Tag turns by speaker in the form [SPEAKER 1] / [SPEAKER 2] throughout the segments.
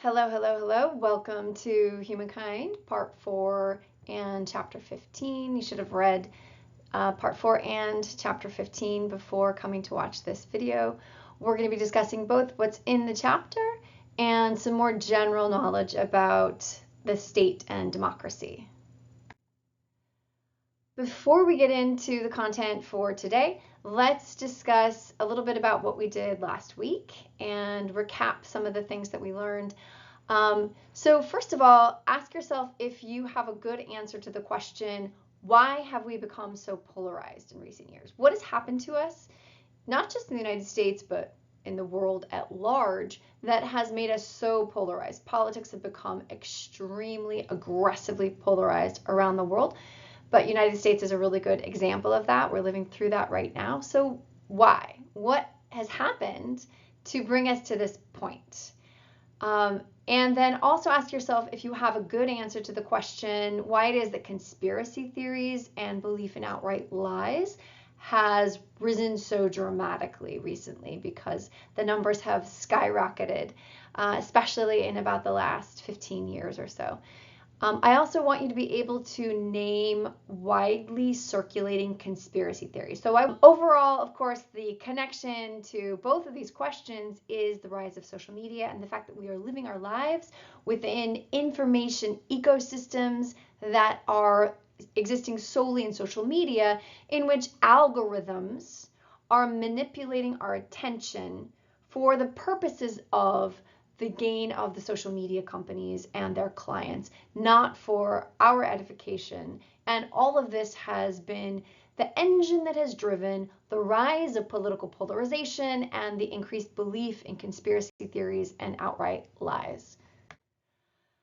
[SPEAKER 1] Hello, hello, hello. Welcome to Humankind, Part 4 and Chapter 15. You should have read Part 4 and Chapter 15 before coming to watch this video. We're going to be discussing both what's in the chapter and some more general knowledge about the state and democracy. Before we get into the content for today, let's discuss a little bit about what we did last week and recap some of the things that we learned. So first of all, ask yourself if you have a good answer to the question, why have we become so polarized in recent years? What has happened to us, not just in the United States, but in the world at large, that has made us so polarized? Politics have become extremely aggressively polarized around the world. But United States is a really good example of that. We're living through that right now. So why? What has happened to bring us to this point? And then also ask yourself if you have a good answer to the question why it is that conspiracy theories and belief in outright lies has risen so dramatically recently, because the numbers have skyrocketed, especially in about the last 15 years or so. I also want you to be able to name widely circulating conspiracy theories. So overall, of course, the connection to both of these questions is the rise of social media and the fact that we are living our lives within information ecosystems that are existing solely in social media, in which algorithms are manipulating our attention for the purposes of the gain of the social media companies and their clients, not for our edification. And all of this has been the engine that has driven the rise of political polarization and the increased belief in conspiracy theories and outright lies.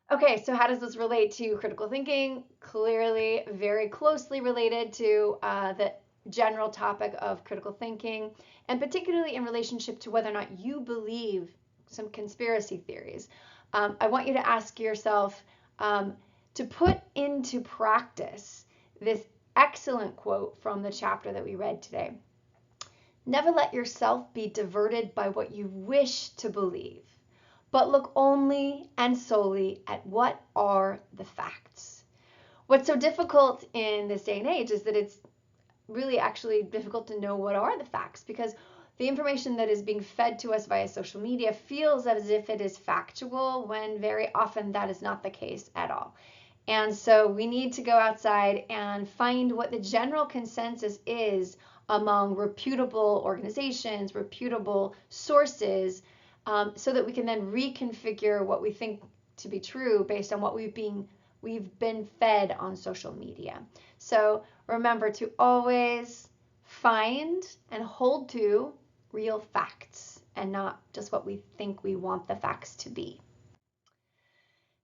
[SPEAKER 1] Okay, so how does this relate to critical thinking? Clearly, very closely related to the general topic of critical thinking, and particularly in relationship to whether or not you believe some conspiracy theories. I want you to ask yourself to put into practice this excellent quote from the chapter that we read today. Never let yourself be diverted by what you wish to believe, but look only and solely at what are the facts. What's so difficult in this day and age is that it's really actually difficult to know what are the facts, because the information that is being fed to us via social media feels as if it is factual, when very often that is not the case at all. And so we need to go outside and find what the general consensus is among reputable organizations, reputable sources, so that we can then reconfigure what we think to be true based on what we've been fed on social media. So remember to always find and hold to real facts and not just what we think we want the facts to be.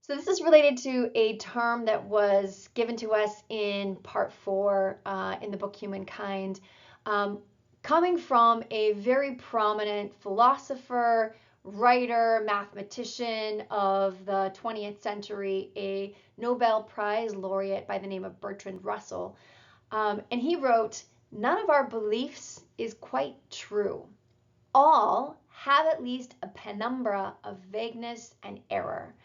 [SPEAKER 1] So this is related to a term that was given to us in part 4 in the book Humankind, coming from a very prominent philosopher, writer, mathematician of the 20th century, a Nobel Prize laureate by the name of Bertrand Russell. And he wrote, "None of our beliefs is quite true. All have at least a penumbra of vagueness and error."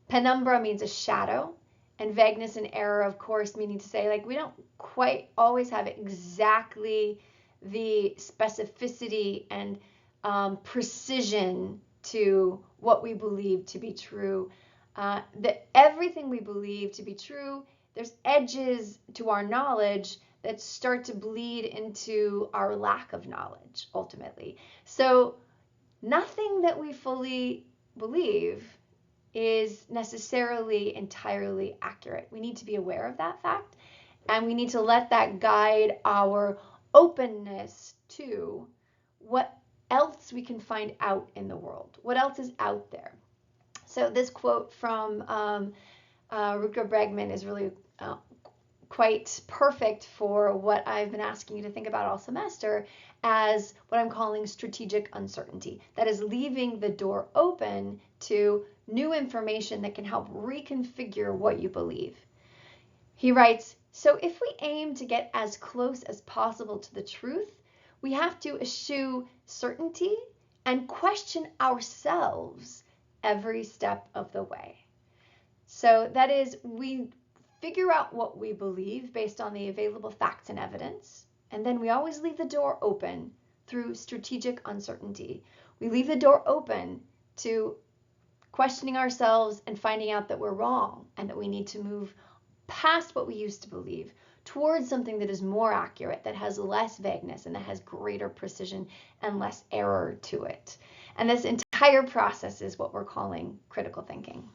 [SPEAKER 1] Penumbra means a shadow, and vagueness and error, of course, meaning to say, like, we don't quite always have exactly the specificity and precision to what we believe to be true. That everything we believe to be true, there's edges to our knowledge that start to bleed into our lack of knowledge, ultimately. So nothing that we fully believe is necessarily entirely accurate. We need to be aware of that fact, and we need to let that guide our openness to what else we can find out in the world, what else is out there. So this quote from Rutger Bregman is really quite perfect for what I've been asking you to think about all semester as what I'm calling strategic uncertainty. That is leaving the door open to new information that can help reconfigure what you believe. He writes, "So if we aim to get as close as possible to the truth, we have to eschew certainty and question ourselves every step of the way. So that is, we figure out what we believe based on the available facts and evidence, and then we always leave the door open through strategic uncertainty. We leave the door open to questioning ourselves and finding out that we're wrong and that we need to move past what we used to believe towards something that is more accurate, that has less vagueness, and that has greater precision and less error to it. And this entire process is what we're calling critical thinking.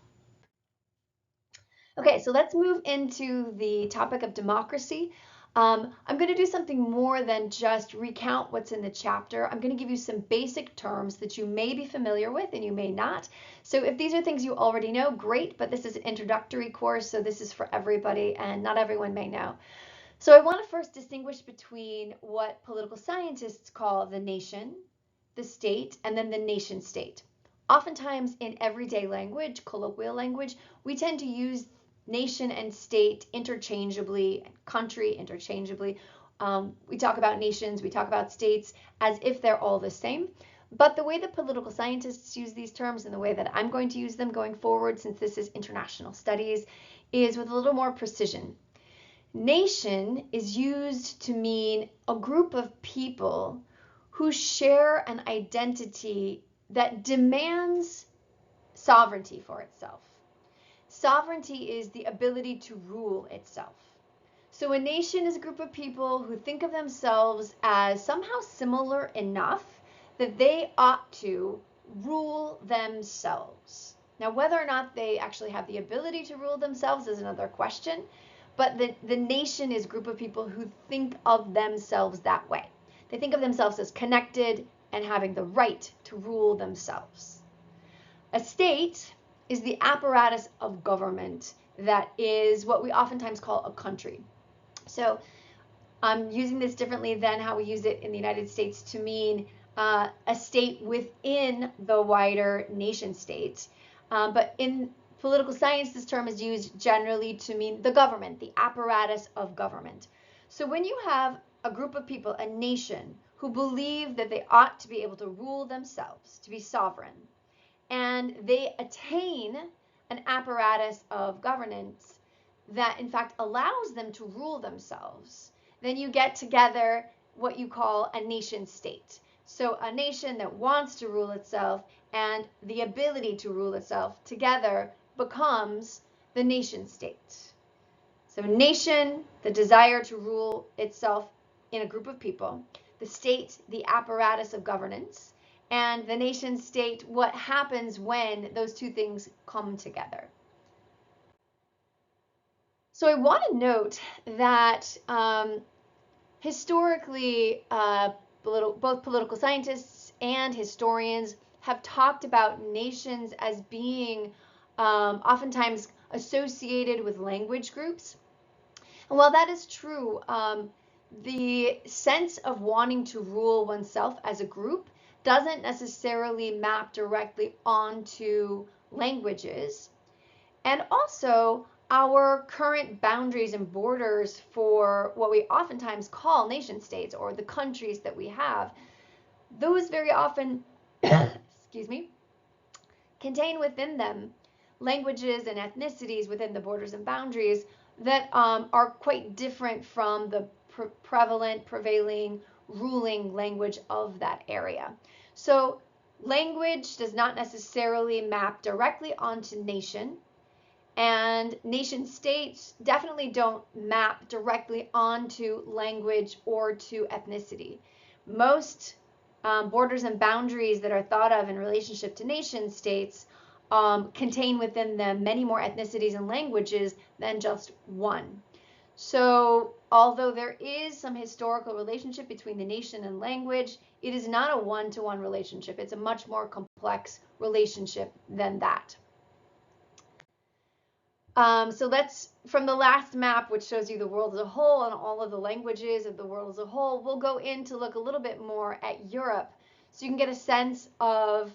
[SPEAKER 1] Okay, so let's move into the topic of democracy. I'm going to do something more than just recount what's in the chapter. I'm going to give you some basic terms that you may be familiar with and you may not. So if these are things you already know, great, but this is an introductory course, so this is for everybody and not everyone may know. So I want to first distinguish between what political scientists call the nation, the state, and then the nation state. Oftentimes in everyday language, colloquial language, we tend to use nation and state interchangeably, country interchangeably. We talk about nations, we talk about states as if they're all the same. But the way that political scientists use these terms and the way that I'm going to use them going forward, since this is international studies, is with a little more precision. Nation is used to mean a group of people who share an identity that demands sovereignty for itself. Sovereignty is the ability to rule itself. So a nation is a group of people who think of themselves as somehow similar enough that they ought to rule themselves. Now, whether or not they actually have the ability to rule themselves is another question, but the nation is a group of people who think of themselves that way. They think of themselves as connected and having the right to rule themselves. A state is the apparatus of government that is what we oftentimes call a country. So I'm using this differently than how we use it in the United States to mean a state within the wider nation state. But in political science, this term is used generally to mean the government, the apparatus of government. So when you have a group of people, a nation, who believe that they ought to be able to rule themselves, to be sovereign, and they attain an apparatus of governance that in fact allows them to rule themselves, then you get together what you call a nation state. So a nation that wants to rule itself and the ability to rule itself together becomes the nation state. So nation, the desire to rule itself in a group of people, the state, the apparatus of governance, and the nation state, what happens when those two things come together. So I want to note that historically, both political scientists and historians have talked about nations as being oftentimes associated with language groups. And while that is true, the sense of wanting to rule oneself as a group doesn't necessarily map directly onto languages. And also, our current boundaries and borders for what we oftentimes call nation states or the countries that we have, those very often, excuse me, contain within them languages and ethnicities within the borders and boundaries that are quite different from the prevalent, prevailing, ruling language of that area. So language does not necessarily map directly onto nation, and nation states definitely don't map directly onto language or to ethnicity. Most borders and boundaries that are thought of in relationship to nation states contain within them many more ethnicities and languages than just one. So although there is some historical relationship between the nation and language, it is not a one-to-one relationship. It's a much more complex relationship than that. So let's, from the last map, which shows you the world as a whole and all of the languages of the world as a whole, we'll go in to look a little bit more at Europe so you can get a sense of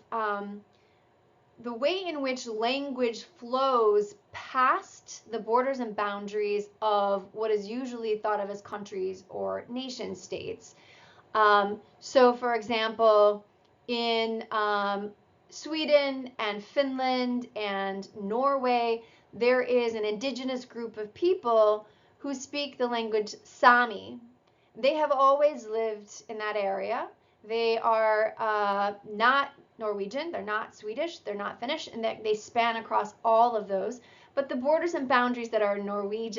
[SPEAKER 1] the way in which language flows past the borders and boundaries of what is usually thought of as countries or nation states. So for example, in Sweden and Finland and Norway, there is an indigenous group of people who speak the language Sami. They have always lived in that area. They are not Norwegian, they're not Swedish, they're not Finnish, and they span across all of those. But the borders and boundaries that are Norway,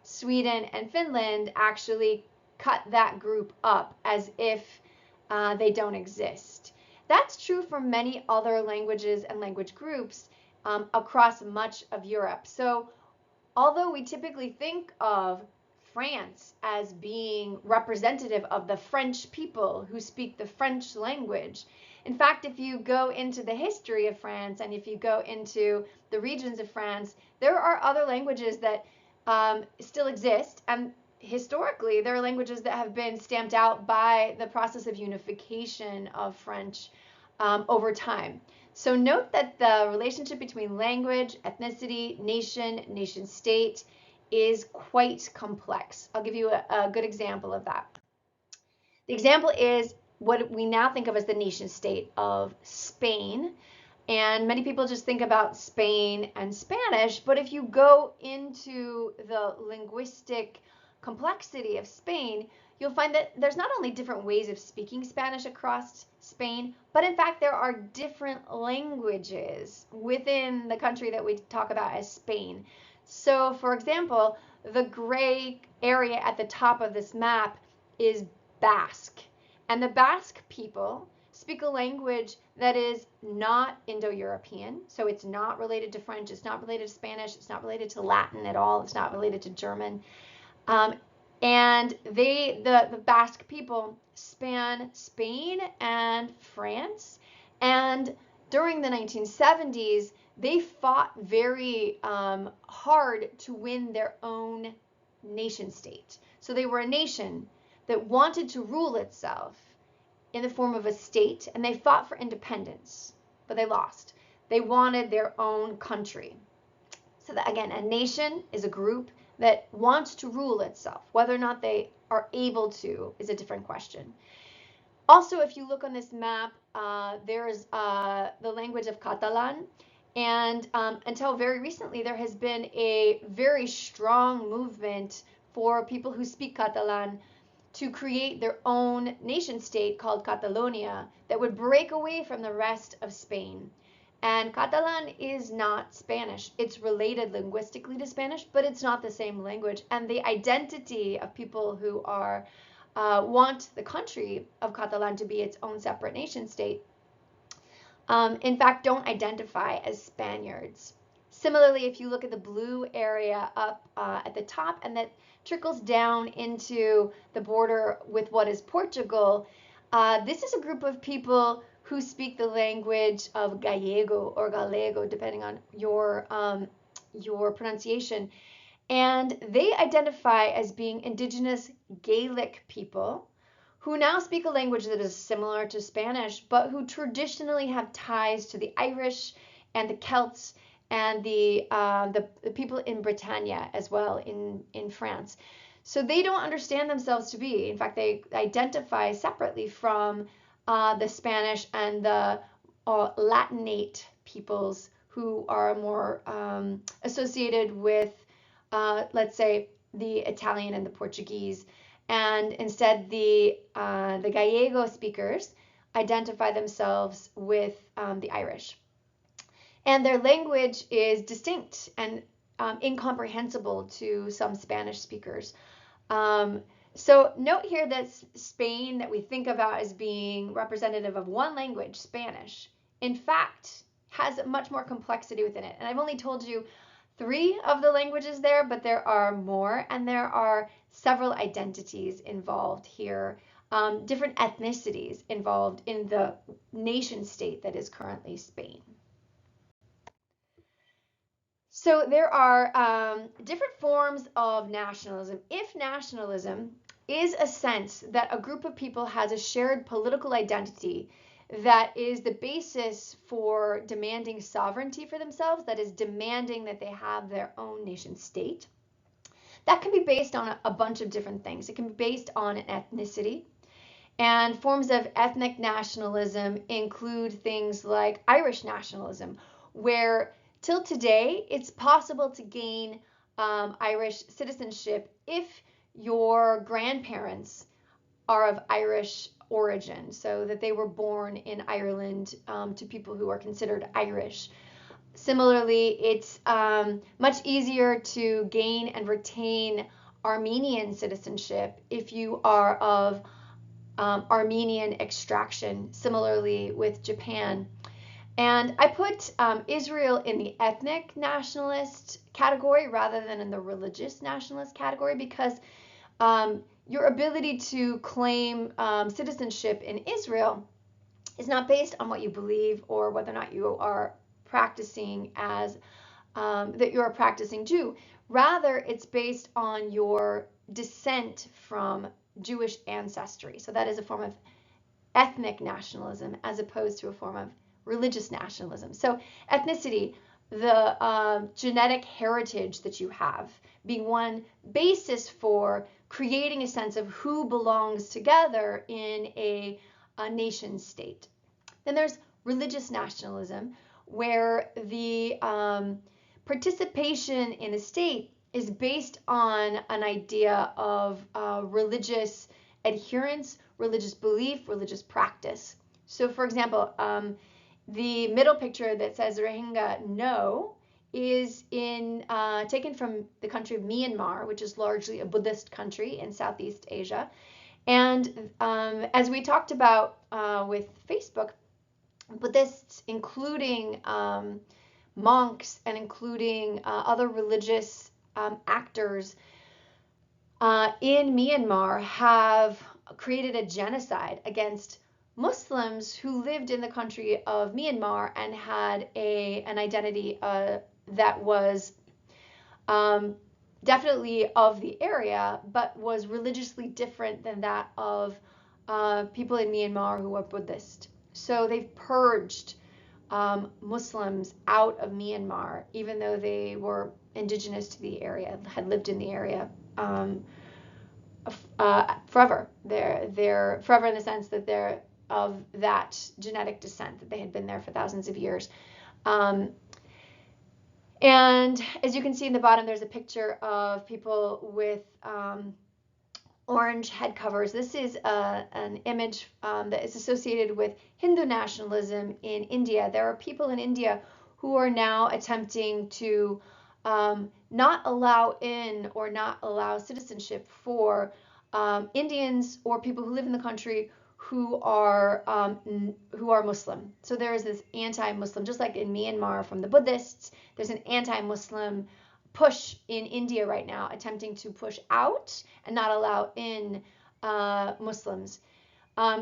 [SPEAKER 1] Sweden, and Finland actually cut that group up as if they don't exist. That's true for many other languages and language groups across much of Europe. So although we typically think of France as being representative of the French people who speak the French language, in fact, if you go into the history of France and if you go into the regions of France, there are other languages that still exist, and historically there are languages that have been stamped out by the process of unification of French over time. So note that the relationship between language, ethnicity, nation state is quite complex. I'll give you a good example of that. The example is what we now think of as the nation state of Spain. And many people just think about Spain and Spanish, but if you go into the linguistic complexity of Spain, you'll find that there's not only different ways of speaking Spanish across Spain, but in fact there are different languages within the country that we talk about as Spain. So for example, the gray area at the top of this map is Basque, and the Basque people speak a language that is not Indo-European, so it's not related to French, it's not related to Spanish, it's not related to Latin at all, it's not related to German. And the Basque people span Spain and France, and during the 1970s, they fought very hard to win their own nation state. So they were a nation that wanted to rule itself in the form of a state, and they fought for independence, but they lost. They wanted their own country. So that, again, a nation is a group that wants to rule itself. Whether or not they are able to is a different question. Also, if you look on this map, there is the language of Catalan, and until very recently, there has been a very strong movement for people who speak Catalan to create their own nation state called Catalonia that would break away from the rest of Spain. And Catalan is not Spanish. It's related linguistically to Spanish, but it's not the same language. And the identity of people who are want the country of Catalan to be its own separate nation state, in fact, don't identify as Spaniards. Similarly, if you look at the blue area up at the top, and that trickles down into the border with what is Portugal, this is a group of people who speak the language of Gallego or Galego, depending on your pronunciation. And they identify as being indigenous Gaelic people who now speak a language that is similar to Spanish, but who traditionally have ties to the Irish and the Celts and the people in Britannia as well in France. So they don't understand themselves to be, in fact, they identify separately from the Spanish and the Latinate peoples who are more associated with, let's say, the Italian and the Portuguese. And instead, the Gallego speakers identify themselves with the Irish. And their language is distinct and incomprehensible to some Spanish speakers. So note here that Spain, that we think about as being representative of one language, Spanish, in fact, has much more complexity within it. And I've only told you 3 of the languages there, but there are more, and there are several identities involved here, different ethnicities involved in the nation state that is currently Spain. So there are different forms of nationalism. If nationalism is a sense that a group of people has a shared political identity that is the basis for demanding sovereignty for themselves, that is demanding that they have their own nation state, that can be based on a bunch of different things. It can be based on an ethnicity. And forms of ethnic nationalism include things like Irish nationalism, where till today it's possible to gain Irish citizenship if your grandparents are of Irish origin, so that they were born in Ireland to people who are considered Irish. Similarly, it's much easier to gain and retain Armenian citizenship if you are of Armenian extraction, similarly with Japan. And I put Israel in the ethnic nationalist category rather than in the religious nationalist category because your ability to claim citizenship in Israel is not based on what you believe or whether or not you are practicing as that you're a practicing Jew. Rather, it's based on your descent from Jewish ancestry. So that is a form of ethnic nationalism as opposed to a form of religious nationalism. So ethnicity, the genetic heritage that you have, being one basis for creating a sense of who belongs together in a nation state. Then there's religious nationalism, where the participation in a state is based on an idea of religious adherence, religious belief, religious practice. So, for example, the middle picture that says Rohingya no is taken from the country of Myanmar, which is largely a Buddhist country in Southeast Asia. And as we talked about with Facebook, Buddhists, including monks and including other religious actors in Myanmar, have created a genocide against Muslims who lived in the country of Myanmar and had an identity that was definitely of the area, but was religiously different than that of people in Myanmar who are Buddhist. So they've purged Muslims out of Myanmar, even though they were indigenous to the area, had lived in the area forever. They're forever in the sense that they're of that genetic descent, that they had been there for thousands of years. And as you can see in the bottom, there's a picture of people with orange head covers. This is an image that is associated with Hindu nationalism in India. There are people in India who are now attempting to not allow in or not allow citizenship for Indians or people who live in the country who are Muslim. So there is this anti-Muslim, just like in Myanmar from the Buddhists, there's an anti-Muslim push in India right now, attempting to push out and not allow in Muslims.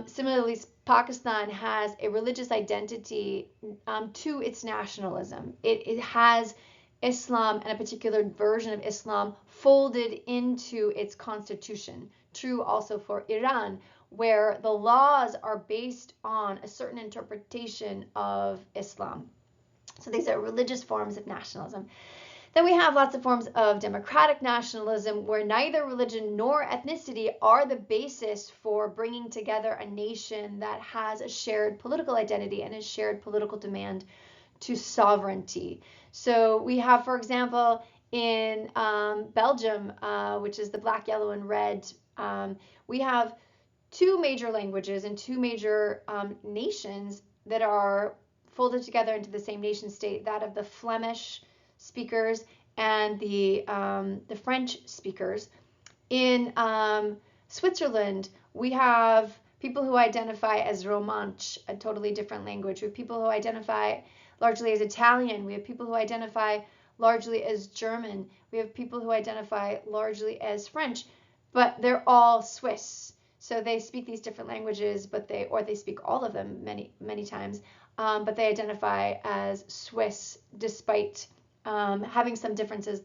[SPEAKER 1] Similarly, Pakistan has a religious identity to its nationalism. It has Islam and a particular version of Islam folded into its constitution. True also for Iran, where the laws are based on a certain interpretation of Islam. So these are religious forms of nationalism. Then we have lots of forms of democratic nationalism, where neither religion nor ethnicity are the basis for bringing together a nation that has a shared political identity and a shared political demand to sovereignty. So we have, for example, in Belgium, which is the black, yellow, and red, we have two major languages and two major nations that are folded together into the same nation state, that of the Flemish speakers and the French speakers. In Switzerland, we have people who identify as Romansh, a totally different language. We have people who identify largely as Italian. We have people who identify largely as German. We have people who identify largely as French, but they're all Swiss. So they speak these different languages, but they speak all of them many times, but they identify as Swiss despite having some differences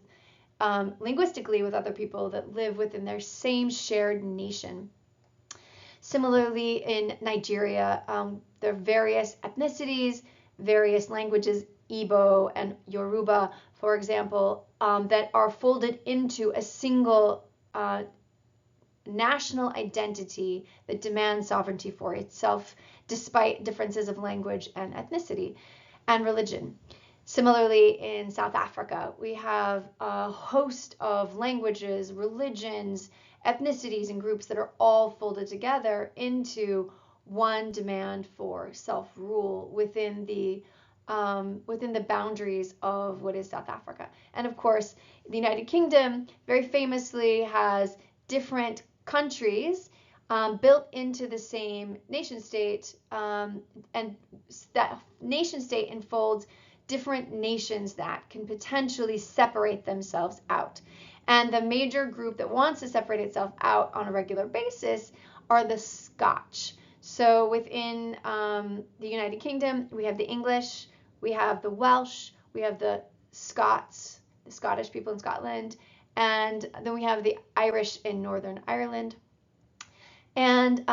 [SPEAKER 1] linguistically with other people that live within their same shared nation. Similarly, in Nigeria, there are various ethnicities, various languages, Igbo and Yoruba, for example, that are folded into a single national identity that demands sovereignty for itself, despite differences of language and ethnicity and religion. Similarly, in South Africa, we have a host of languages, religions, ethnicities, and groups that are all folded together into one demand for self-rule within the boundaries of what is South Africa. And of course, the United Kingdom very famously has different countries built into the same nation state, and that nation state enfolds different nations that can potentially separate themselves out. And the major group that wants to separate itself out on a regular basis are the Scotch. So within the United Kingdom, we have the English, we have the Welsh, we have the Scots, the Scottish people in Scotland, and then we have the Irish in Northern Ireland. And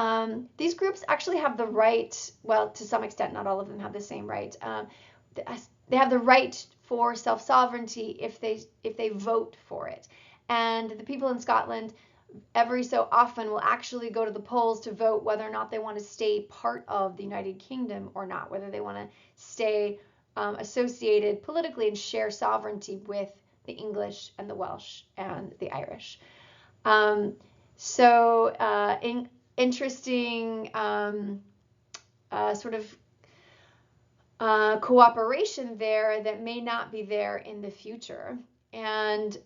[SPEAKER 1] these groups actually have the right, well, to some extent, not all of them have the same right. They have the right for self-sovereignty if they vote for it. And the people in Scotland every so often will actually go to the polls to vote whether or not they want to stay part of the United Kingdom or not, whether they want to stay associated politically and share sovereignty with the English and the Welsh and the Irish. Interesting sort of cooperation there that may not be there in the future. And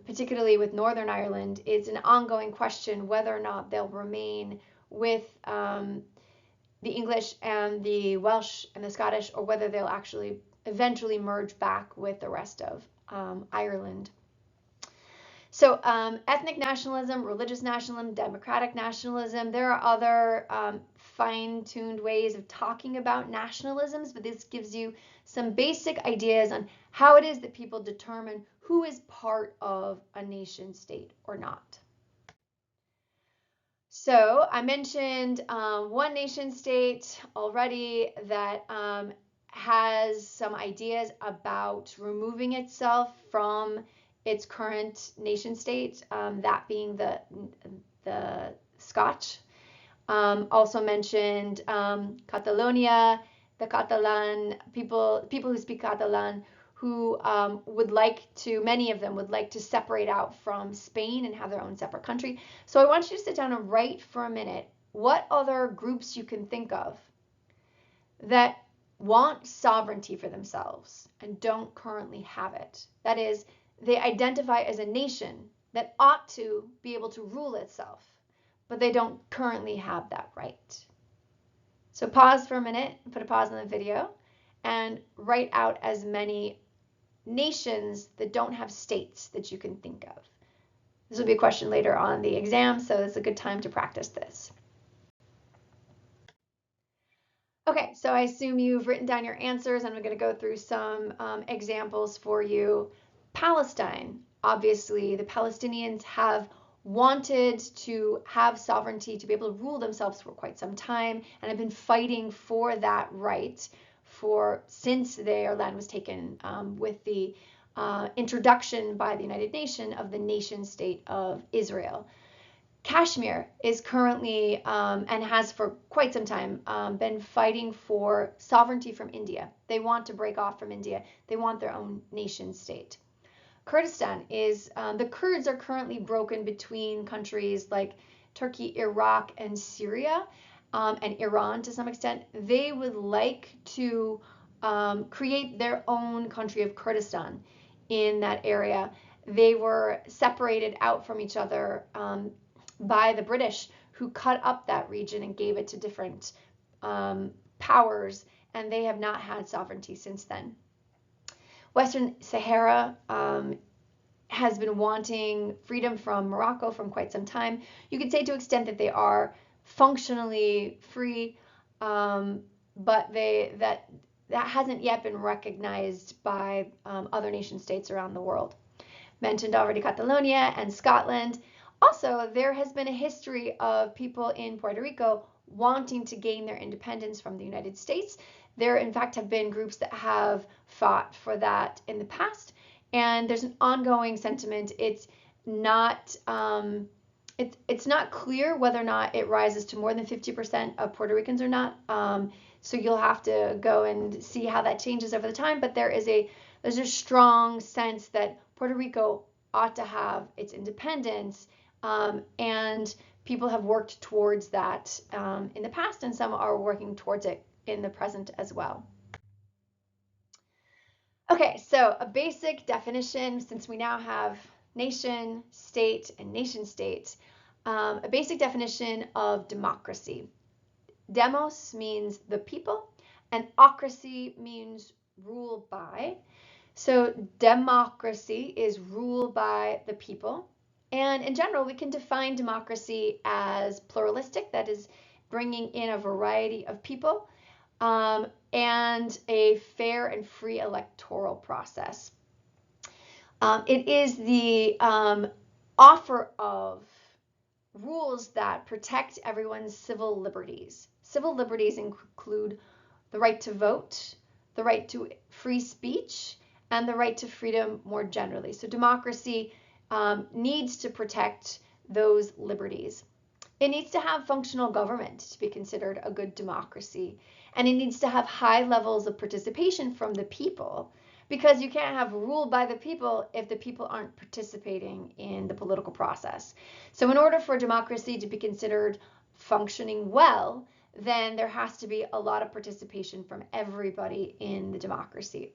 [SPEAKER 1] particularly with Northern Ireland, it's an ongoing question whether or not they'll remain with the English and the Welsh and the Scottish, or whether they'll actually eventually merge back with the rest of Ireland. So ethnic nationalism, religious nationalism, democratic nationalism, there are other fine-tuned ways of talking about nationalisms, but this gives you some basic ideas on how it is that people determine who is part of a nation state or not. So I mentioned one nation state already that has some ideas about removing itself from its current nation state, that being the Scotch. Also mentioned Catalonia, the Catalan people who speak Catalan, who would like to, many of them would like to separate out from Spain and have their own separate country. So I want you to sit down and write for a minute what other groups you can think of that want sovereignty for themselves and don't currently have it. That is, they identify as a nation that ought to be able to rule itself, but they don't currently have that right. So pause for a minute, put a pause on the video, and write out as many nations that don't have states that you can think of. This will be a question later on the exam, so it's a good time to practice this. Okay, so I assume you've written down your answers, and I'm going to go through some examples for you. Palestine, obviously, the Palestinians have wanted to have sovereignty, to be able to rule themselves for quite some time, and have been fighting for that right since their land was taken with the introduction by the United Nations of the nation state of Israel. Kashmir is currently, and has for quite some time, been fighting for sovereignty from India. They want to break off from India. They want their own nation state. Kurdistan is, the Kurds are currently broken between countries like Turkey, Iraq, and Syria, and Iran to some extent. They would like to create their own country of Kurdistan in that area. They were separated out from each other by the British, who cut up that region and gave it to different powers, and they have not had sovereignty since then. Western Sahara has been wanting freedom from Morocco from quite some time. You could say to an extent that they are functionally free, but that hasn't yet been recognized by other nation states around the world. Mentioned already Catalonia and Scotland. Also, there has been a history of people in Puerto Rico wanting to gain their independence from the United States. There, in fact, have been groups that have fought for that in the past, and there's an ongoing sentiment. It's not it's not clear whether or not it rises to more than 50% of Puerto Ricans or not. So you'll have to go and see how that changes over the time. But there's a strong sense that Puerto Rico ought to have its independence, and people have worked towards that in the past, and some are working towards it in the present as well. Okay, so a basic definition, since we now have nation, state, and nation state, a basic definition of democracy. Demos means the people, and ocracy means rule by. So democracy is rule by the people. And in general, we can define democracy as pluralistic, that is, bringing in a variety of people, and a fair and free electoral process. It is the offer of rules that protect everyone's civil liberties. Civil liberties include the right to vote, the right to free speech, and the right to freedom more generally. So democracy needs to protect those liberties. It needs to have functional government to be considered a good democracy. And it needs to have high levels of participation from the people, because you can't have rule by the people if the people aren't participating in the political process. So in order for democracy to be considered functioning well, then there has to be a lot of participation from everybody in the democracy.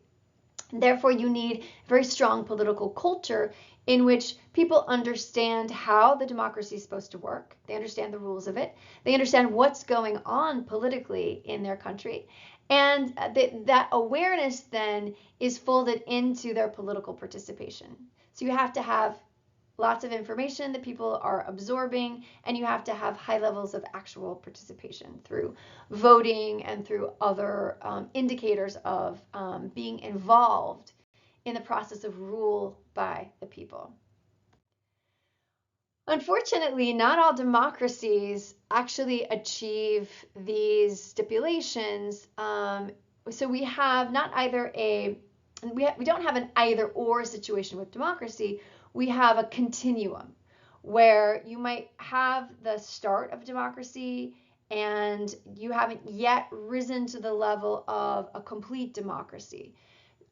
[SPEAKER 1] Therefore, you need a very strong political culture in which people understand how the democracy is supposed to work. They understand the rules of it. They understand what's going on politically in their country. And that awareness then is folded into their political participation. So you have to have lots of information that people are absorbing, and you have to have high levels of actual participation through voting and through other indicators of being involved in the process of rule by the people. Unfortunately, not all democracies actually achieve these stipulations. So we have not either we don't have an either or situation with democracy. We have a continuum where you might have the start of democracy and you haven't yet risen to the level of a complete democracy,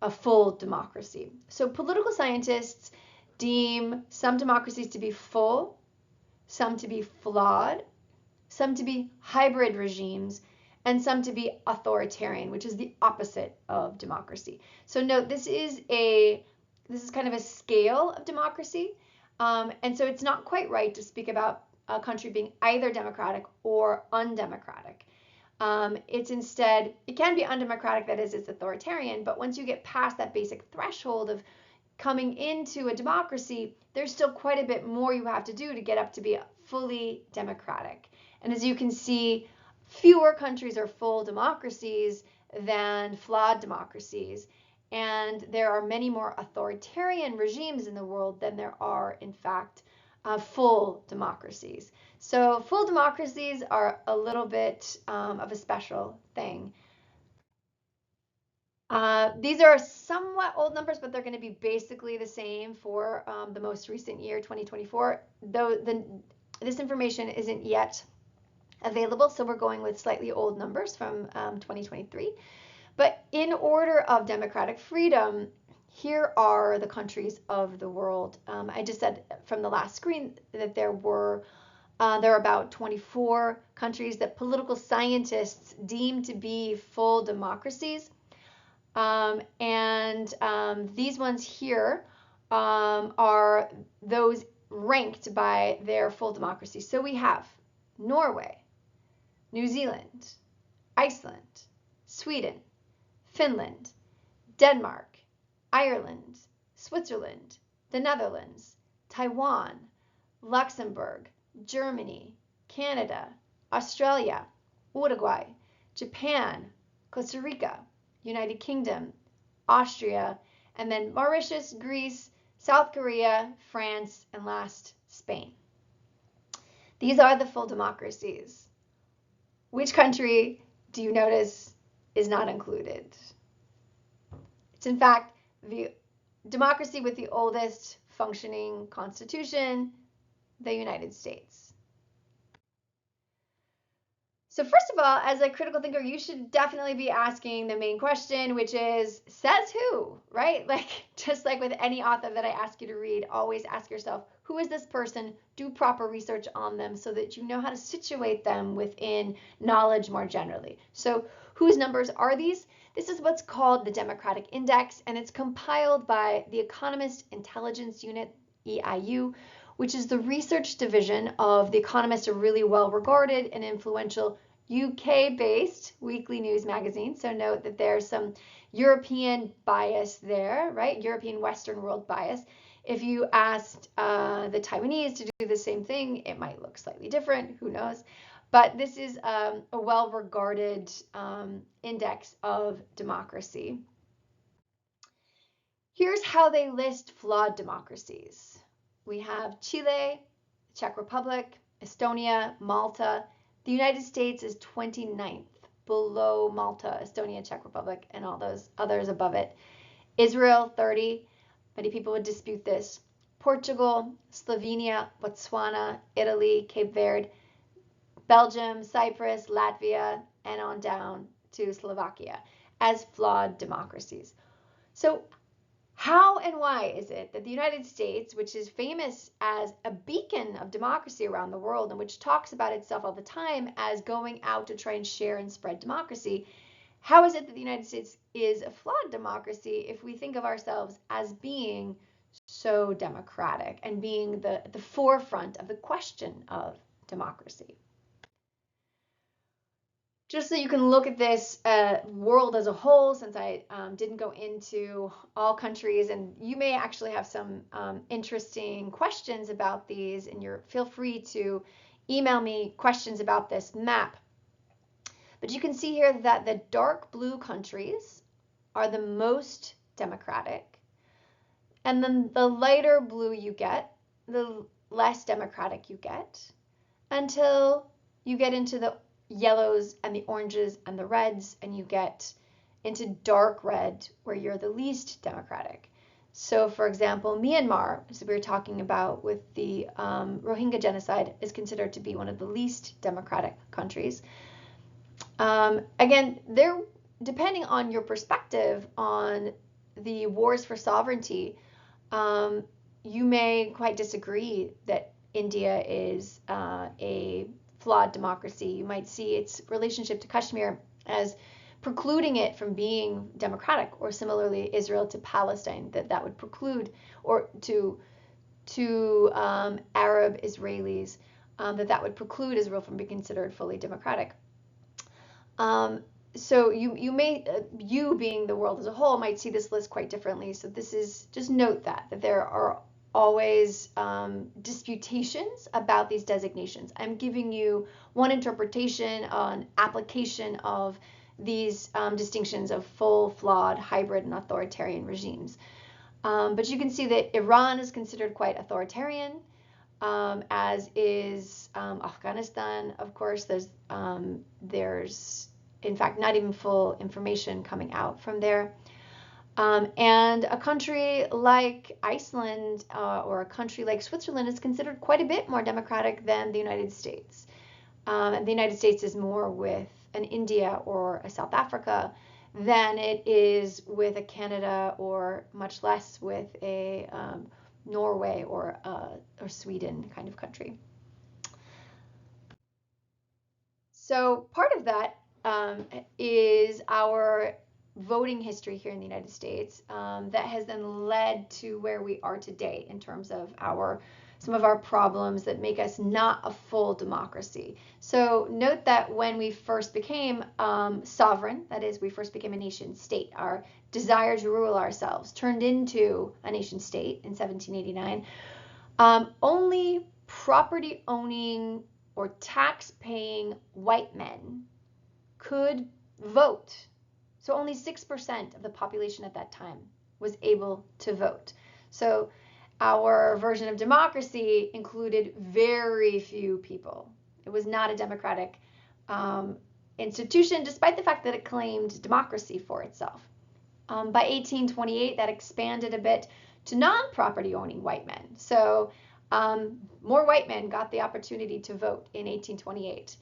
[SPEAKER 1] a full democracy. So political scientists deem some democracies to be full, some to be flawed, some to be hybrid regimes, and some to be authoritarian, which is the opposite of democracy. So note, this is kind of a scale of democracy, and so it's not quite right to speak about a country being either democratic or undemocratic. It's instead, it can be undemocratic, that is, it's authoritarian, but once you get past that basic threshold of coming into a democracy, there's still quite a bit more you have to do to get up to be fully democratic. And as you can see, fewer countries are full democracies than flawed democracies. And there are many more authoritarian regimes in the world than there are, in fact, full democracies. So full democracies are a little bit of a special thing. These are somewhat old numbers, but they're going to be basically the same for the most recent year, 2024. Though this information isn't yet available, so we're going with slightly old numbers from 2023. But in order of democratic freedom, here are the countries of the world. I just said from the last screen that there are about 24 countries that political scientists deem to be full democracies. These ones here are those ranked by their full democracy. So we have Norway, New Zealand, Iceland, Sweden, Finland, Denmark, Ireland, Switzerland, the Netherlands, Taiwan, Luxembourg, Germany, Canada, Australia, Uruguay, Japan, Costa Rica, United Kingdom, Austria, and then Mauritius, Greece, South Korea, France, and last, Spain. These are the full democracies. Which country do you notice is not included? It's in fact the democracy with the oldest functioning constitution, the United States? So first of all, as a critical thinker, you should definitely be asking the main question, which is, says who, right? Like, just like with any author that I ask you to read, always ask yourself, who is this person? Do proper research on them so that you know how to situate them within knowledge more generally. So whose numbers are these? This is what's called the Democratic Index, and it's compiled by the Economist Intelligence Unit, EIU, which is the research division of The Economist, a really well-regarded and influential UK-based weekly news magazine. So note that there's some European bias there, right? European Western world bias. If you asked the Taiwanese to do the same thing, it might look slightly different, who knows? But this is a well-regarded index of democracy. Here's how they list flawed democracies. We have Chile, Czech Republic, Estonia, Malta. The United States is 29th, below Malta, Estonia, Czech Republic, and all those others above it. Israel, 30. Many people would dispute this. Portugal, Slovenia, Botswana, Italy, Cape Verde, Belgium, Cyprus, Latvia, and on down to Slovakia as flawed democracies. So how and why is it that the United States, which is famous as a beacon of democracy around the world and which talks about itself all the time as going out to try and share and spread democracy, how is it that the United States is a flawed democracy if we think of ourselves as being so democratic and being the forefront of the question of democracy? Just so you can look at this world as a whole, since I didn't go into all countries, and you may actually have some interesting questions about these, and feel free to email me questions about this map. But you can see here that the dark blue countries are the most democratic, and then the lighter blue you get, the less democratic you get, until you get into the yellows and the oranges and the reds, and you get into dark red where you're the least democratic. So for example, Myanmar, as we were talking about with the Rohingya genocide, is considered to be one of the least democratic countries. Again, they're depending on your perspective on the wars for sovereignty, you may quite disagree that India is a flawed democracy. You might see its relationship to Kashmir as precluding it from being democratic, or similarly Israel to Palestine, that would preclude, or to Arab Israelis, that would preclude Israel from being considered fully democratic. So you being the world as a whole might see this list quite differently. So this is, just note that there are always disputations about these designations. I'm giving you one interpretation on application of these distinctions of full, flawed, hybrid, and authoritarian regimes. But you can see that Iran is considered quite authoritarian, as is Afghanistan. Of course, there's in fact not even full information coming out from there. And a country like Iceland or a country like Switzerland is considered quite a bit more democratic than the United States. And the United States is more with an India or a South Africa than it is with a Canada, or much less with a Norway or Sweden kind of country. So part of that is our voting history here in the United States that has then led to where we are today in terms of some of our problems that make us not a full democracy. So note that when we first became sovereign, that is, we first became a nation state, our desire to rule ourselves turned into a nation state in 1789, only property owning or tax paying white men could vote. So only 6% of the population at that time was able to vote. So our version of democracy included very few people. It was not a democratic institution, despite the fact that it claimed democracy for itself. By 1828, that expanded a bit to non-property owning white men. So more white men got the opportunity to vote in 1828.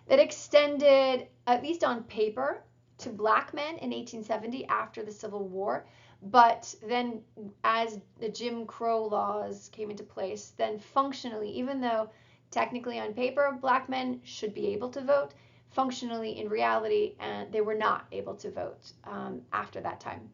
[SPEAKER 1] That extended, at least on paper, to black men in 1870 after the Civil War. But then as the Jim Crow laws came into place, then functionally, even though technically on paper black men should be able to vote, functionally in reality they were not able to vote after that time.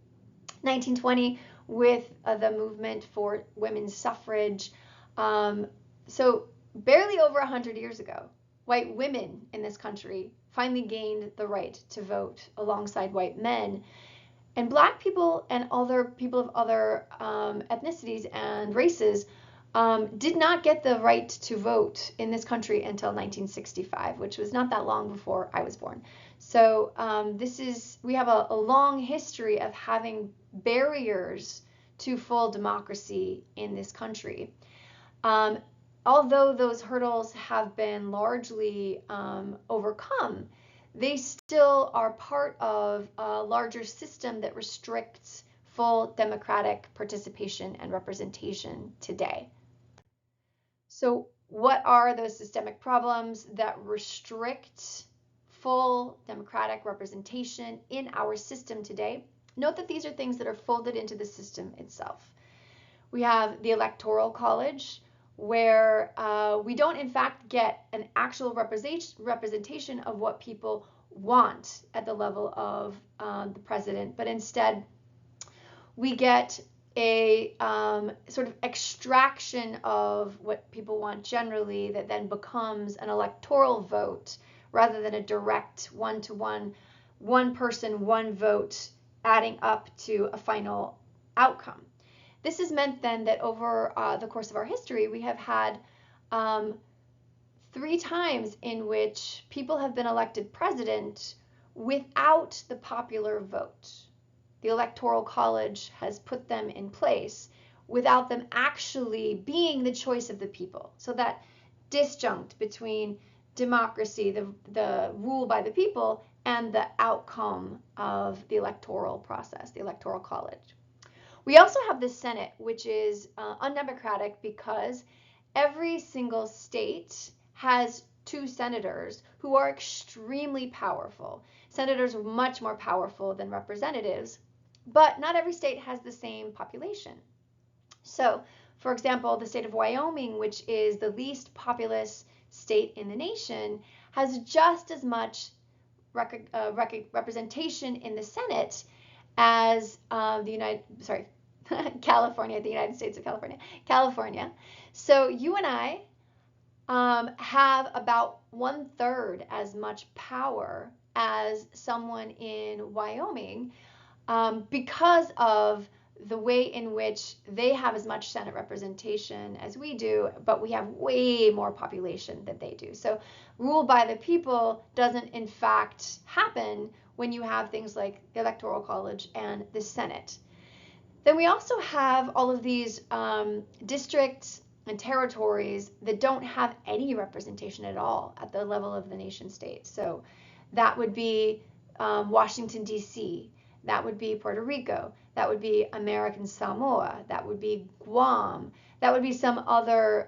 [SPEAKER 1] 1920 with the movement for women's suffrage. So barely over 100 years ago, white women in this country finally gained the right to vote alongside white men. And black people and other people of other ethnicities and races did not get the right to vote in this country until 1965, which was not that long before I was born. So we have a long history of having barriers to full democracy in this country. Although those hurdles have been largely overcome, they still are part of a larger system that restricts full democratic participation and representation today. So what are those systemic problems that restrict full democratic representation in our system today? Note that these are things that are folded into the system itself. We have the Electoral College, where we don't in fact get an actual representation of what people want at the level of the president, but instead we get a sort of extraction of what people want generally that then becomes an electoral vote rather than a direct one-to-one, one person, one vote adding up to a final outcome. This has meant then that over the course of our history, we have had 3 times in which people have been elected president without the popular vote. The Electoral College has put them in place without them actually being the choice of the people. So that disjunct between democracy, the rule by the people, and the outcome of the electoral process, the Electoral College. We also have the Senate, which is undemocratic because every single state has 2 senators who are extremely powerful. Senators are much more powerful than representatives, but not every state has the same population. So, for example, the state of Wyoming, which is the least populous state in the nation, has just as much representation in the Senate as California, the United States of California. So you and I have about 1/3 as much power as someone in Wyoming because of the way in which they have as much Senate representation as we do, but we have way more population than they do. So rule by the people doesn't in fact happen when you have things like the Electoral College and the Senate. Then we also have all of these districts and territories that don't have any representation at all at the level of the nation state. So that would be Washington, D.C., that would be Puerto Rico, that would be American Samoa, that would be Guam, that would be some other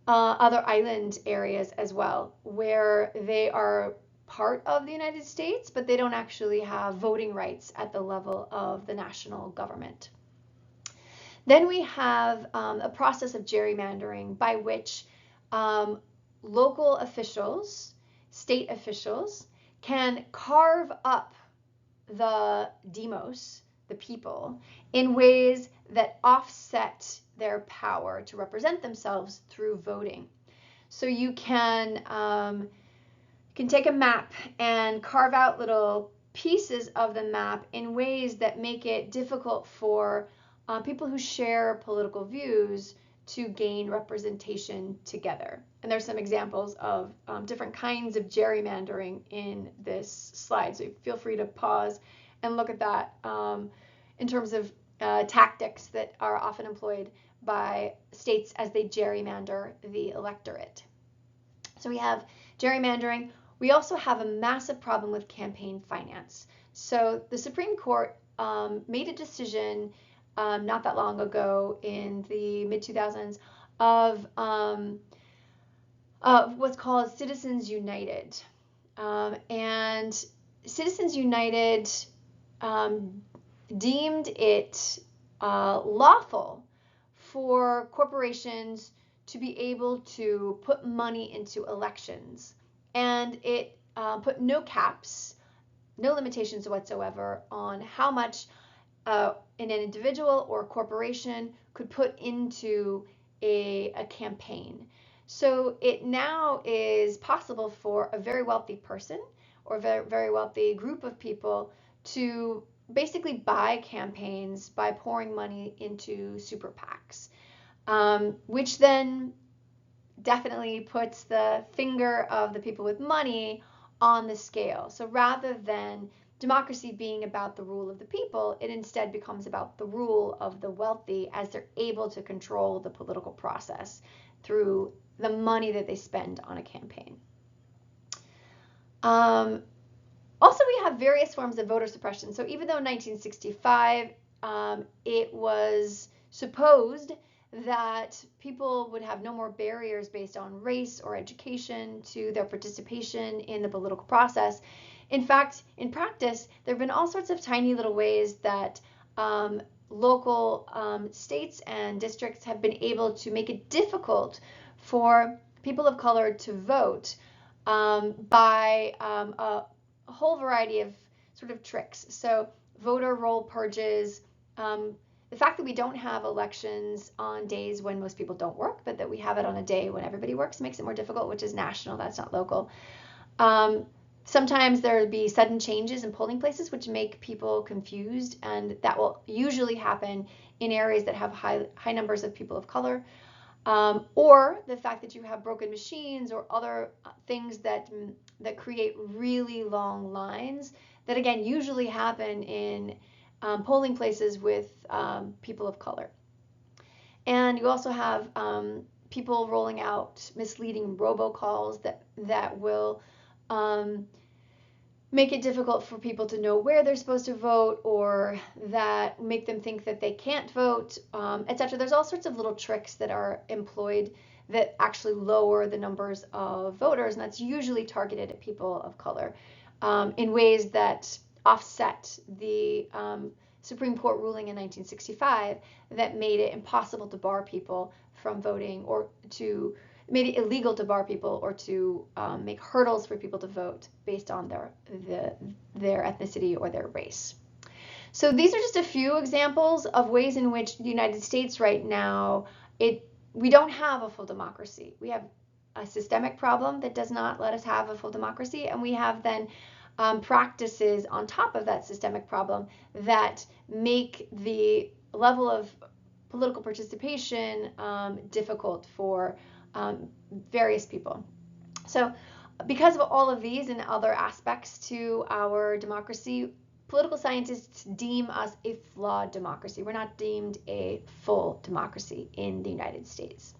[SPEAKER 1] island areas as well, where they are part of the United States, but they don't actually have voting rights at the level of the national government. Then we have a process of gerrymandering by which local officials, state officials, can carve up the demos, the people, in ways that offset their power to represent themselves through voting. So you can take a map and carve out little pieces of the map in ways that make it difficult for people who share political views to gain representation together. And there's some examples of different kinds of gerrymandering in this slide. So feel free to pause and look at that in terms of tactics that are often employed by states as they gerrymander the electorate. So we have gerrymandering. We also have a massive problem with campaign finance. So the Supreme Court made a decision not that long ago in the mid-2000s of what's called Citizens United. And Citizens United deemed it lawful for corporations to be able to put money into elections. And it put no caps, no limitations whatsoever on how much an individual or a corporation could put into a campaign. So it now is possible for a very wealthy person or very, very wealthy group of people to basically buy campaigns by pouring money into super PACs, which then definitely puts the finger of the people with money on the scale. So rather than democracy being about the rule of the people, it instead becomes about the rule of the wealthy as they're able to control the political process through the money that they spend on a campaign. Also, we have various forms of voter suppression. So even though in 1965 it was supposed that people would have no more barriers based on race or education to their participation in the political process, in fact, in practice, there have been all sorts of tiny little ways that local states and districts have been able to make it difficult for people of color to vote by a whole variety of sort of tricks. So voter roll purges, the fact that we don't have elections on days when most people don't work, but that we have it on a day when everybody works makes it more difficult, which is national, that's not local. Sometimes there will be sudden changes in polling places, which make people confused, and that will usually happen in areas that have high numbers of people of color. Or the fact that you have broken machines or other things that create really long lines that, again, usually happen in polling places with people of color. And you also have people rolling out misleading robocalls that will make it difficult for people to know where they're supposed to vote, or that make them think that they can't vote, etc. There's all sorts of little tricks that are employed that actually lower the numbers of voters, and that's usually targeted at people of color in ways that offset the Supreme Court ruling in 1965 that made it impossible to bar people from voting, or made it illegal to bar people or to make hurdles for people to vote based on their ethnicity or their race. So these are just a few examples of ways in which the United States right now, we don't have a full democracy. We have a systemic problem that does not let us have a full democracy, and we have then practices on top of that systemic problem that make the level of political participation difficult for various people. So because of all of these and other aspects to our democracy, political scientists deem us a flawed democracy. We're not deemed a full democracy in the United States.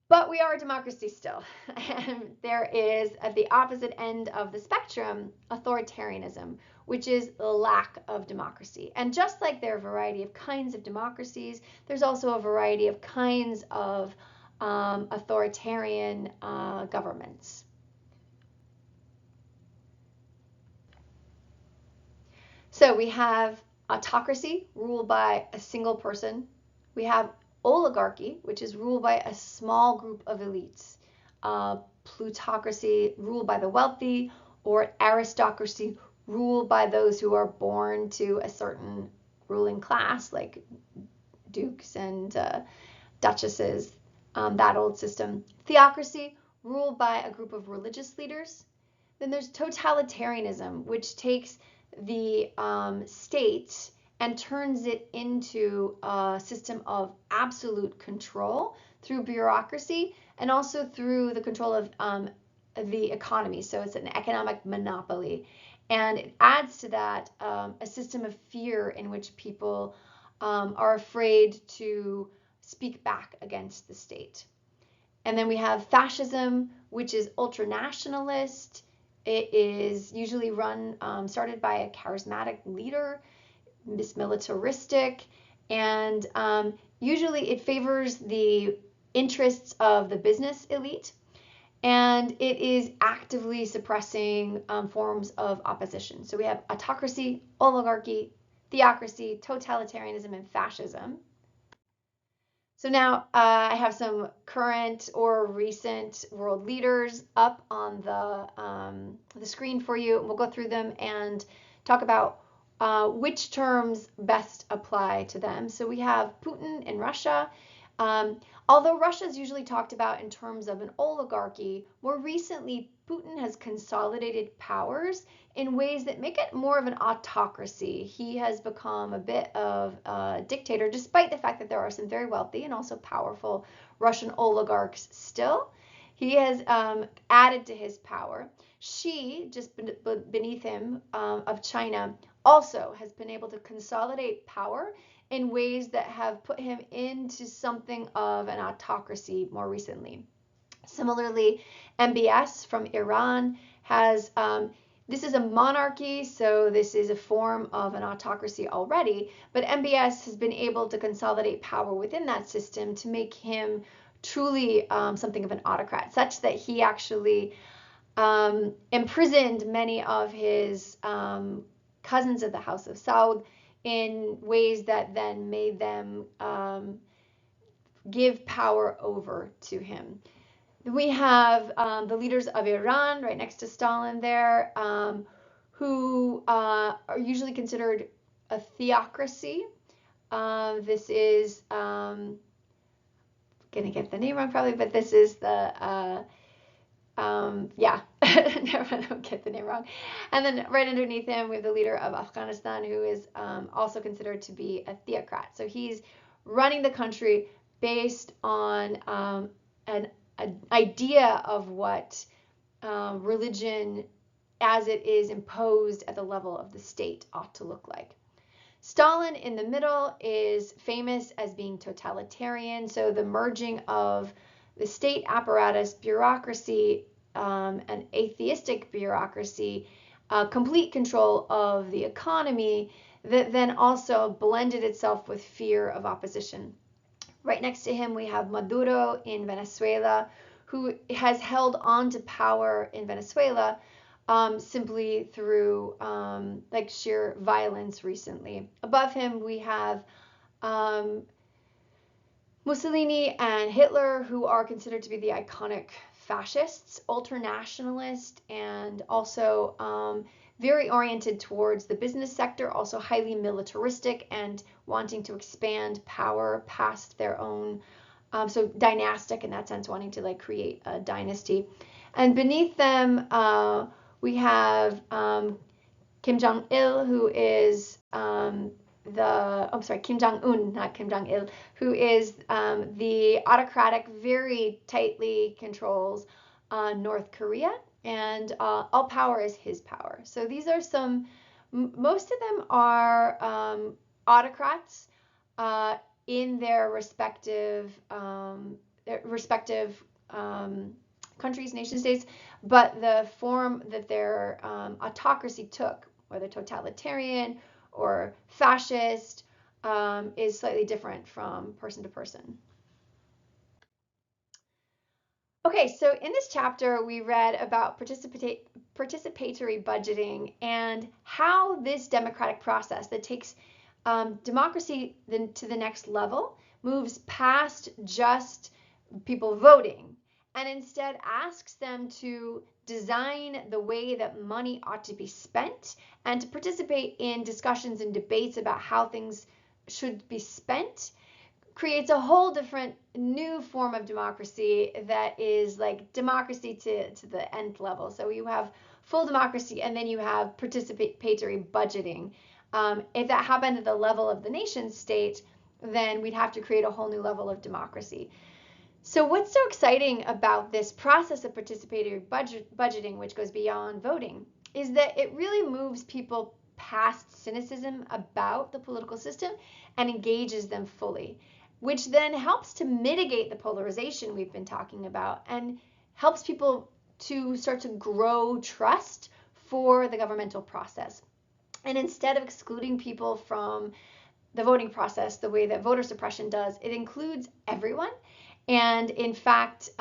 [SPEAKER 1] But we are a democracy still. And there is, at the opposite end of the spectrum, authoritarianism, which is the lack of democracy. And just like there are a variety of kinds of democracies, there's also a variety of kinds of authoritarian governments. So we have autocracy, ruled by a single person. We have oligarchy, which is ruled by a small group of elites. Plutocracy, ruled by the wealthy, or aristocracy, ruled by those who are born to a certain ruling class, like dukes and duchesses, that old system. Theocracy, ruled by a group of religious leaders. Then there's totalitarianism, which takes the state and turns it into a system of absolute control through bureaucracy and also through the control of the economy. So it's an economic monopoly. And it adds to that a system of fear in which people are afraid to speak back against the state. And then we have fascism, which is ultranationalist. It is usually started by a charismatic leader, militaristic, and usually it favors the interests of the business elite, and it is actively suppressing forms of opposition. So we have autocracy, oligarchy, theocracy, totalitarianism, and fascism. So now I have some current or recent world leaders up on the screen for you. We'll go through them and talk about which terms best apply to them. So we have Putin in Russia. Although Russia is usually talked about in terms of an oligarchy, more recently Putin has consolidated powers in ways that make it more of an autocracy. He has become a bit of a dictator, despite the fact that there are some very wealthy and also powerful Russian oligarchs still. He has added to his power. Xi, just beneath him, of China, also has been able to consolidate power in ways that have put him into something of an autocracy more recently. Similarly, MBS from Iran has, this is a monarchy, so this is a form of an autocracy already, but MBS has been able to consolidate power within that system to make him truly something of an autocrat, such that he actually imprisoned many of his cousins of the House of Saud in ways that then made them give power over to him. We have the leaders of Iran right next to Stalin there, who are usually considered a theocracy. This is, gonna get the name wrong probably, but this is the, yeah, never, I don't get the name wrong. And then right underneath him, we have the leader of Afghanistan, who is also considered to be a theocrat. So he's running the country based on an idea of what religion, as it is imposed at the level of the state, ought to look like. Stalin in the middle is famous as being totalitarian, so the merging of the state apparatus, bureaucracy, and atheistic bureaucracy, complete control of the economy, that then also blended itself with fear of opposition. Right next to him, we have Maduro in Venezuela, who has held on to power in Venezuela simply through like sheer violence recently. Above him, we have Mussolini and Hitler, who are considered to be the iconic fascists, ultranationalist, and also very oriented towards the business sector, also highly militaristic and wanting to expand power past their own, so dynastic in that sense, wanting to like create a dynasty. And beneath them, we have Kim Jong-il, who is Kim Jong-un, not Kim Jong-il, who is the autocratic, very tightly controls North Korea, and all power is his power. So these are some, most of them are autocrats in their respective countries, nation states, but the form that their autocracy took, whether totalitarian or fascist, is slightly different from person to person. Okay, so in this chapter, we read about participatory budgeting and how this democratic process that takes democracy to the next level moves past just people voting and instead asks them to design the way that money ought to be spent and to participate in discussions and debates about how things should be spent. Creates a whole different new form of democracy that is like democracy to the nth level. So you have full democracy and then you have participatory budgeting. If that happened at the level of the nation state, then we'd have to create a whole new level of democracy. So what's so exciting about this process of participatory budgeting, which goes beyond voting, is that it really moves people past cynicism about the political system and engages them fully, which then helps to mitigate the polarization we've been talking about and helps people to start to grow trust for the governmental process. And instead of excluding people from the voting process the way that voter suppression does, it includes everyone. And in fact,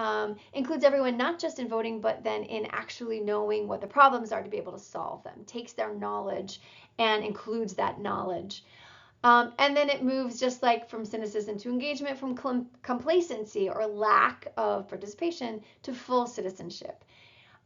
[SPEAKER 1] includes everyone not just in voting, but then in actually knowing what the problems are to be able to solve them, takes their knowledge and includes that knowledge. And then it moves just like from cynicism to engagement, from complacency or lack of participation to full citizenship.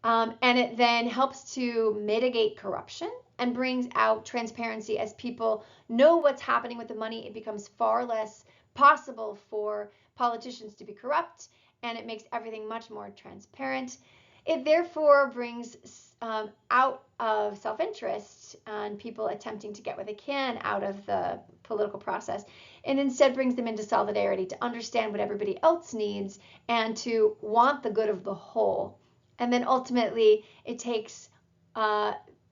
[SPEAKER 1] And it then helps to mitigate corruption and brings out transparency. As people know what's happening with the money, it becomes far less possible for politicians to be corrupt, and it makes everything much more transparent. It therefore brings out of self-interest and people attempting to get what they can out of the political process, and instead brings them into solidarity to understand what everybody else needs and to want the good of the whole. And then ultimately, it takes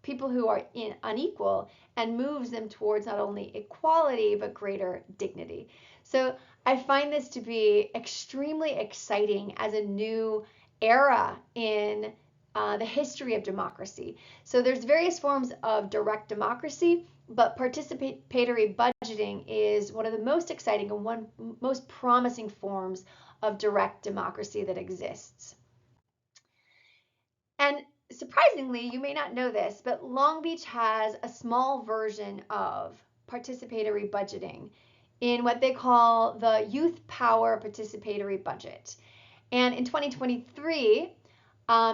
[SPEAKER 1] people who are unequal and moves them towards not only equality, but greater dignity. So I find this to be extremely exciting as a new era in the history of democracy. So there's various forms of direct democracy, but participatory budgeting is one of the most exciting and one most promising forms of direct democracy that exists. And surprisingly, you may not know this, but Long Beach has a small version of participatory budgeting in what they call the Youth Power Participatory Budget. And in 2023,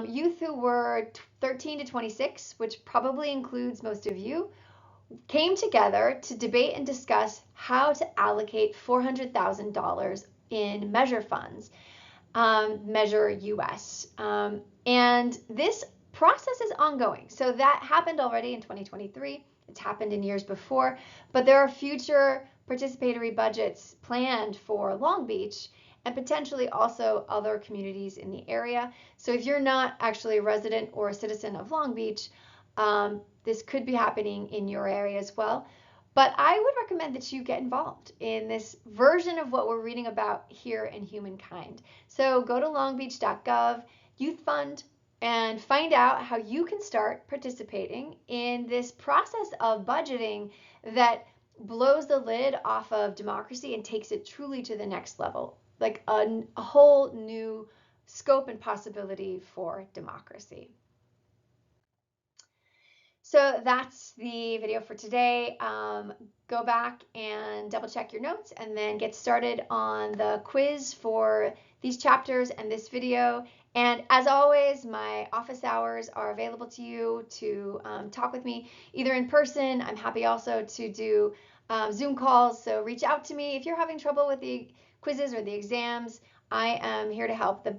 [SPEAKER 1] youth who were 13 to 26, which probably includes most of you, came together to debate and discuss how to allocate $400,000 in measure funds, Measure US. And this process is ongoing. So that happened already in 2023. It's happened in years before, but there are future participatory budgets planned for Long Beach and potentially also other communities in the area. So if you're not actually a resident or a citizen of Long Beach, this could be happening in your area as well. But I would recommend that you get involved in this version of what we're reading about here in Humankind. So go to longbeach.gov, Youth Fund, and find out how you can start participating in this process of budgeting that blows the lid off of democracy and takes it truly to the next level, like a whole new scope and possibility for democracy. So that's the video for today. Go back and double check your notes and then get started on the quiz for these chapters and this video. And as always, my office hours are available to you to talk with me either in person. I'm happy also to do Zoom calls. So reach out to me if you're having trouble with the quizzes or the exams. I am here to help. The